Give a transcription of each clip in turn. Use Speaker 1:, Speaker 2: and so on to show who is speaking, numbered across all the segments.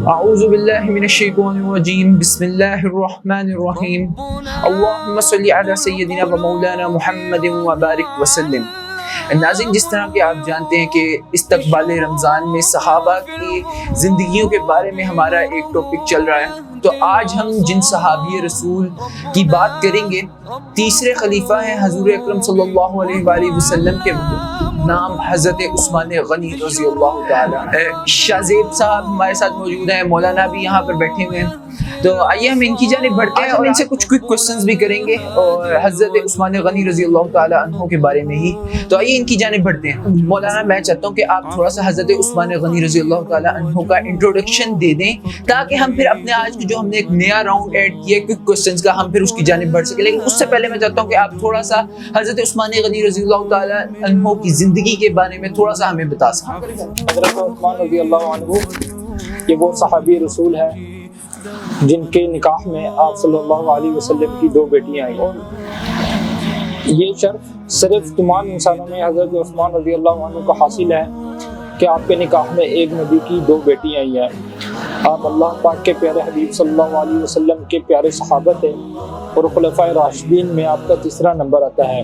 Speaker 1: اعوذ باللہ من الشیطان الرجیم بسم اللہ الرحمن الرحیم اللہم صلی علی سیدنا و مولانا محمد وبارک وسلم۔ ناظرین، جس طرح کہ آپ جانتے ہیں کہ استقبال رمضان میں صحابہ کی زندگیوں کے بارے میں ہمارا ایک ٹاپک چل رہا ہے، تو آج ہم جن صحابی رسول کی بات کریں گے، تیسرے خلیفہ ہیں حضور اکرم صلی اللہ علیہ وآلہ وسلم کے نام حضرت عثمان غنی رضی اللہ تعالی۔ شاہ زیب صاحب ہمارے ساتھ موجود ہیں، مولانا بھی یہاں پر بیٹھے ہوئے ہیں، تو آئیے ہم ان کی جانب بڑھتے ہیں اور ان سے کچھ کوئک کوسچنز بھی کریں گے اور حضرت عثمان غنی رضی اللہ تعالی عنہ کے بارے میں ہی۔ تو آئیے ان کی جانب بڑھتے ہیں۔ مولانا، میں چاہتا ہوں کہ آپ تھوڑا سا حضرت عثمان غنی رضی اللہ تعالی عنہ کا انٹروڈکشن دے دیں، تاکہ ہم پھر اپنے آج جو ہم نے ایک نیا راؤنڈ ایڈ کیا ہے کوئک کوسچنز کا، ہم پھر اس کی جانب بڑھ سکیں۔ لیکن اس سے پہلے میں چاہتا ہوں کہ آپ تھوڑا سا حضرت عثمان غنی رضی اللہ تعالی عنہ کی زندگی کے بارے میں تھوڑا سا ہمیں بتا سکیں۔
Speaker 2: حضرت عثمان رضی اللہ عنہ یہ وہ صحابی رسول ہے جن کے نکاح میں آپ صلی اللہ علیہ وسلم کی 2 بیٹیاں آئیں، اور یہ شرف صرف تمام انسانوں میں حضرت عثمان رضی اللہ عنہ کو حاصل ہے کہ آپ کے نکاح میں ایک نبی کی 2 بیٹیاں آئی ہیں۔ آپ اللہ پاک کے پیارے حبیب صلی اللہ علیہ وسلم کے پیارے صحابہ تھے، اور خلفائے راشدین میں آپ کا تیسرا نمبر آتا ہے۔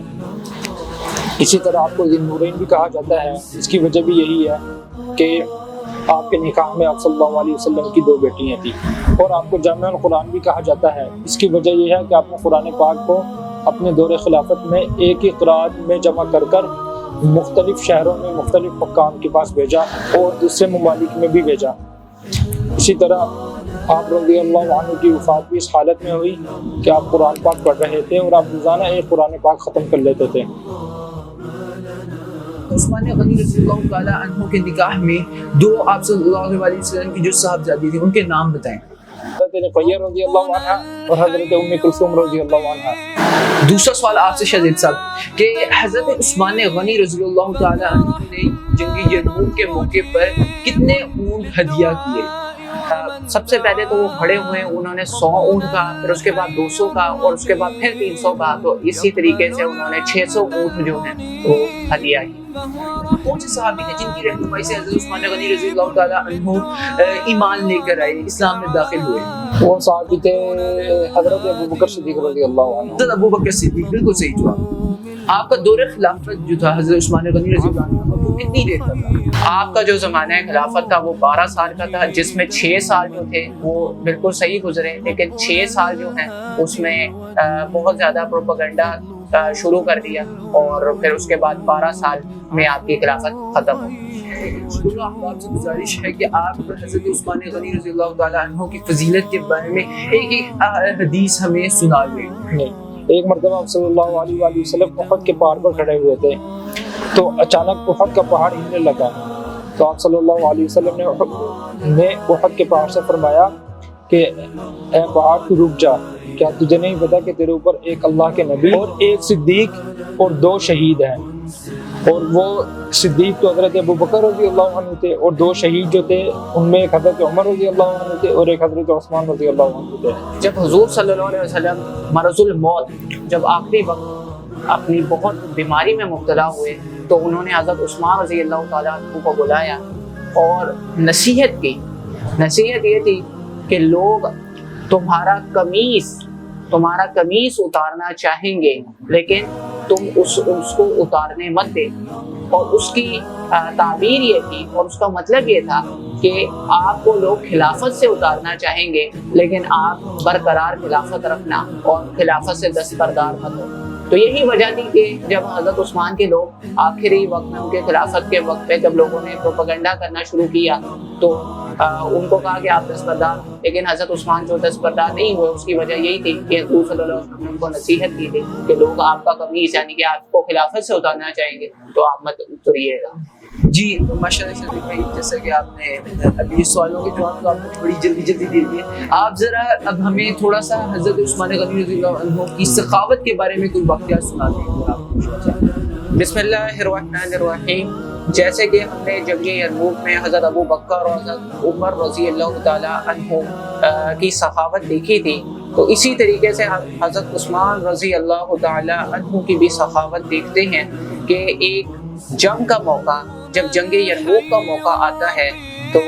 Speaker 2: اسی طرح آپ کو ذی النورین بھی کہا جاتا ہے، اس کی وجہ بھی یہی ہے کہ آپ کے نکاح میں آپ صلی اللہ علیہ وسلم کی 2 بیٹیاں تھیں، اور آپ کو جامع القرآن بھی کہا جاتا ہے۔ اس کی وجہ یہ ہے کہ آپ نے قرآن پاک کو اپنے دور خلافت میں ایک ہی قرآن میں جمع کر کر مختلف شہروں میں مختلف حکام کے پاس بھیجا اور دوسرے ممالک میں بھی بھیجا۔ اسی طرح آپ رضی اللہ عنہ کی وفات بھی اس حالت میں ہوئی کہ آپ قرآن پاک پڑھ رہے تھے اور آپ روزانہ ایک قرآن پاک ختم کر لیتے تھے۔
Speaker 1: عثمان غنی رضی اللہ تعالی عنہ کے نکاح میں 2 آپ صلی اللہ علیہ وسلم کی جو صاحبزادی تھی ان کے نام بتائیں۔
Speaker 2: حضرت رقیہ رضی اللہ عنہ اور حضرت ام کلثوم رضی اللہ عنہ۔
Speaker 1: دوسرا سوال آپ سے شاہ زیب صاحب کہ حضرت عثمان غنی رضی اللہ تعالی عنہ نے جنگ یرموک کے موقع پر کتنے اونٹ ہدیہ کیے؟ سب سے پہلے تو وہ کھڑے ہوئے، انہوں نے 100 اونٹ کہا، پھر اس کے بعد 200 کہا، اور اس کے بعد پھر 300 کہا، تو اسی طریقے سے انہوں نے 600 اونٹ جو ہیں وہ ہدیہ کی۔ کون سے صحابی تھے جن کی رہنمائی سے حضرت عثمان غنی رضی اللہ تعالی عنہ ایمان لے کر آئے، اسلام میں داخل ہوئے؟
Speaker 2: وہ صحابی تھے حضرت ابوبکر صدیق رضی اللہ عنہ۔
Speaker 1: حضرت ابوبکر صدیق، بالکل صحیح جواب۔ آپ کا دور خلافت جو تھا حضرت عثمان غنی رضی اللہ عنہ وہ کتنی دیر کا تھا؟ آپ کا جو زمانہ خلافت تھا وہ 12 سال کا تھا، جس میں 6 سال جو تھے وہ بالکل صحیح گزرے، لیکن 6 سال جو ہیں اس میں بہت زیادہ پروپیگنڈا شروع کر دیا، اور پھر اس کے بعد 12 سال میں آپ کی خلافت ختم ہو۔ آپ سے گزارش ہے کہ آپ حضرت عثمان غنی رضی اللہ تعالی عنہ کی فضیلت کے بارے میں ایک حدیث ہمیں سنا دیں۔
Speaker 2: ایک مرتبہ صلی اللہ علیہ وآلہ وسلم احد کے پہاڑ پر کھڑے ہوئے تھے، تو اچانک احد کا پہاڑ ہلنے لگا، تو آپ صلی اللہ علیہ وسلم نے احد کے پہاڑ سے فرمایا کہ اے پہاڑ تو رک جا، کیا تجھے نہیں پتا کہ تیرے اوپر ایک اللہ کے نبی اور ایک صدیق اور 2 شہید ہیں؟ اور وہ صدیق تو حضرت ابوبکر رضی اللہ عنہ تھے، اور 2 شہید جو تھے ان میں ایک حضرت عمر رضی اللہ عنہ تھے اور ایک حضرت عثمان رضی اللہ عنہ تھے۔
Speaker 1: جب حضور صلی اللہ علیہ وسلم مرض الموت، جب آخری وقت اپنی بہت بیماری میں مبتلا ہوئے، تو انہوں نے حضرت عثمان رضی اللہ تعالیٰ عنہ کو بلایا اور نصیحت کی۔ نصیحت یہ تھی کہ لوگ تمہارا قمیص اتارنا چاہیں گے، لیکن تم اس کو اتارنے مت دے۔ اور اس کی تعبیر یہ تھی، اور اس کا مطلب یہ تھا کہ آپ کو لوگ خلافت سے اتارنا چاہیں گے، لیکن آپ برقرار خلافت رکھنا اور خلافت سے دستبردار مت ہو۔ تو یہی وجہ تھی کہ جب حضرت عثمان کے لوگ آخری وقت میں، ان کے خلافت کے وقت پہ، جب لوگوں نے پروپیگنڈا کرنا شروع کیا، تو ان کو کہا کہ آپ دستبردار، لیکن حضرت عثمان جو دستبردار نہیں ہوئے، اس کی وجہ یہی تھی کہ حضور صلی اللہ علیہ وسلم کو نصیحت کی تھی کہ لوگ آپ کا قمیص، یعنی کہ آپ کو خلافت سے اتارنا چاہیں گے، تو آپ مت اتریے گا۔
Speaker 3: جی ماشاء اللہ، جیسا کہ آپ نے ابھی سوالوں کے جواب تو آپ نے بڑی جلدی دے دیے، آپ ذرا اب ہمیں تھوڑا سا حضرت عثمان غنی رضی اللہ عنہ کی سخاوت کے بارے میں کوئی واقعات سنا دیں۔
Speaker 1: بسم اللہ الرحمن الرحیم۔ جیسے کہ ہم نے جنگ یرموک میں حضرت ابو بکر اور حضرت عمر رضی اللہ تعالی عنہ کی سخاوت دیکھی تھی، تو اسی طریقے سے حضرت عثمان رضی اللہ تعالی عنہ کی بھی سخاوت دیکھتے ہیں کہ ایک جنگ کا موقع، جب جنگ یرموک کا موقع آتا ہے، تو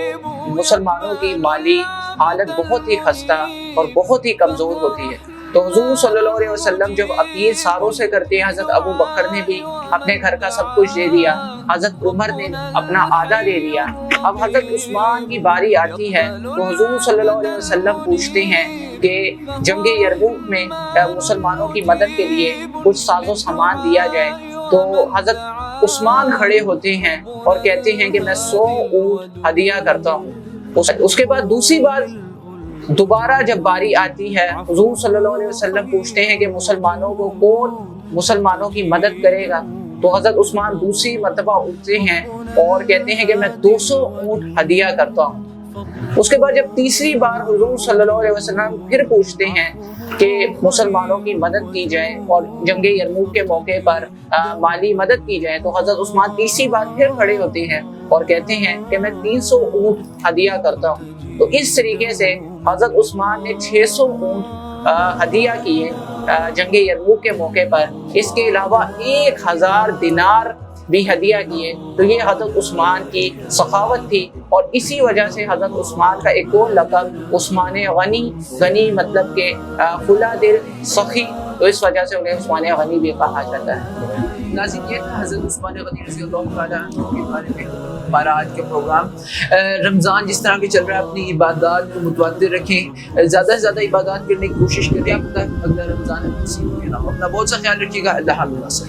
Speaker 4: مسلمانوں کی مالی حالت بہت ہی خستہ اور بہت ہی کمزور ہوتی ہے، تو حضور صلی اللہ علیہ وسلم جب اپیل ساروں سے کرتے ہیں، حضرت ابو بکر نے بھی اپنے گھر کا سب کچھ دے دیا، حضرت عمر نے اپنا آدھا دے دیا، اب حضرت عثمان کی باری آتی ہے تو حضور صلی اللہ علیہ وسلم پوچھتے ہیں کہ جنگ یرموک میں مسلمانوں کی مدد کے لیے کچھ ساز و سامان دیا جائے، تو حضرت عثمان کھڑے ہوتے ہیں اور کہتے ہیں کہ میں 100 اونٹ ہدیہ کرتا ہوں۔ اس کے بعد دوسری بار دوبارہ جب باری آتی ہے، حضور صلی اللہ علیہ وسلم پوچھتے ہیں کہ مسلمانوں کو کون مسلمانوں کی مدد کرے گا، تو حضرت عثمان دوسری مرتبہ اٹھتے ہیں اور کہتے ہیں کہ میں 200 اونٹ ہدیہ کرتا ہوں۔ اس کے بعد جب تیسری بار حضور صلی اللہ علیہ وسلم پھر پوچھتے ہیں کہ مسلمانوں کی مدد کی جائے اور جنگ یرموک کے موقع پر مالی مدد کی جائے، تو حضرت عثمان تیسری بار پھر کھڑے ہوتے ہیں اور کہتے ہیں کہ میں 300 اونٹ ہدیہ کرتا ہوں۔ تو اس طریقے سے حضرت عثمان نے 600 اونٹ ہدیہ کیے جنگ یرموک کے موقع پر، اس کے علاوہ 1000 دینار بھی ہدیہ کیے۔ تو یہ حضرت عثمان کی سخاوت تھی، اور اسی وجہ سے حضرت عثمان کا ایک اور لقب عثمان غنی، غنی مطلب کہ کھلا دل، سخی، تو اس وجہ سے انہیں عثمان غنی بھی کہا جاتا ہے۔
Speaker 3: ناظرین، یہ تھا حضرت عثمان غنی رضی اللہ تعالیٰ عنہ کے بارے میں ہمارا آج کا پروگرام۔ رمضان جس طرح کے چل رہا ہے، اپنی عبادات کو متواتر رکھیں، زیادہ سے زیادہ عبادات کرنے کی کوشش کریں، آپ اگلا رمضان اپنا بہت سا خیال رکھیے گا۔ اللہ حافظ۔